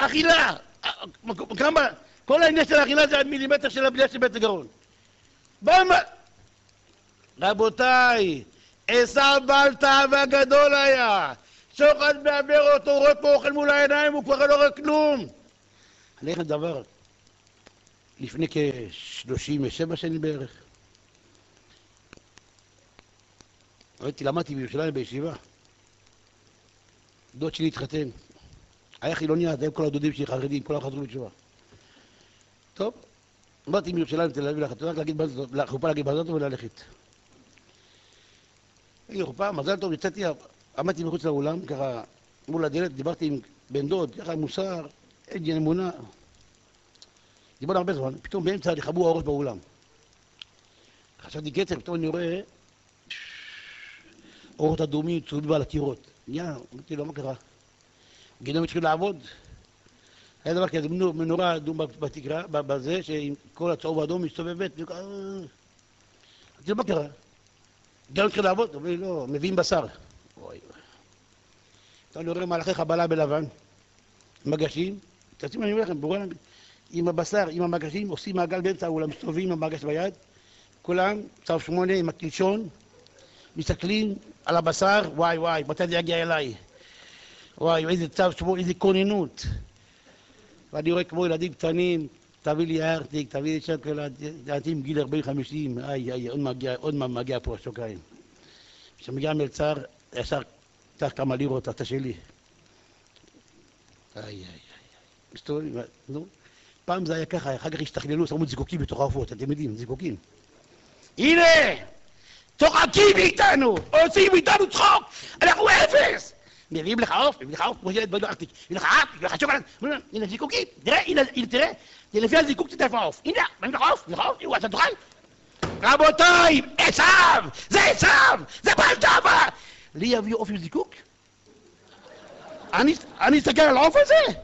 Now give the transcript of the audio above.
אכילה. כמה? כל העניין של האכילה זה מילימטר של הבליעה של בית הגרון. רבותיי, עשיו בעל תאווה הגדול היה. שוחד מעבר אותו, הוא רואה פה אוכל מול העיניים, הוא כבר לא רואה כלום. אני אגיד דבר, לפני כ-37 שנים בערך. למדתי בירושלים בישיבה. דוד שלי התחתן. היה חילוני, היו כל הדודים שלי חרדים, כולם חזרו בתשובה. טוב, באתי מירושלים תל אביב לחתונה, לחופה להגיד מזל טוב וללכת. הגיע לחופה, מזל טוב, יצאתי, עמדתי מחוץ לאולם, ככה מול הדלת, דיברתי עם בן דוד, ככה מוסר, עניין אמונה. דיברנו הרבה זמן, פתאום באמצע נחבאו האורות באולם. חשבתי קצר, פתאום אני רואה אורות אדומים צהובים על הקירות. אמרתי לו, מה קרה? גידם התחיל לעבוד. היה דבר כזה, מנורה אדום בתקרה, בזה, שעם כל הצהוב האדום מסתובבת. אמרתי לו, מה קרה? גידם התחיל לעבוד? אמרתי לו, מביאים בשר. אוי. אני רואה מלאכי חבלה בלבן, מגשים, תעצים אני אומר לכם, ברור, עם הבשר, עם המגשים, עושים מעגל באמצע האולם, מסתובבים עם המגש ביד, כולם, צו 8 עם הקלשון, מסתכלים על הבשר, וואי וואי, מתי זה יגיע אליי? וואי, איזה צו 8, איזה כוננות. ואני רואה כמו ילדים קטנים, תביא לי ארטיק, תביא לי שוקולד, ילדים גיל 40-50, איי, עוד מה מגיע פה השוקיים. כשמגיע מלצר, ישר תח כמה לירות, אתה שלי. איי. מסתובבים, נו. פעם זה היה ככה, אחר כך השתכללו, שמו זיקוקים בתוך העופות, אתם יודעים, זיקוקים. הנה! צוחקים מאיתנו! עושים מאיתנו צחוק! אנחנו אפס! מביאים לך עוף, כמו שילד בדו ארטיק. מביאים לך ארטיק, מביאים לך שוקולד. הנה זיקוקים, תראה, לפי הזיקוק תדע איפה העוף. הנה, מביאים לך עוף, הנה, אתה תאכל? רבותיי, עשיו! זה עשיו! זה בעל תאווה! לי יביאו עוף עם זיקוק? אני אסתכל על העוף הזה?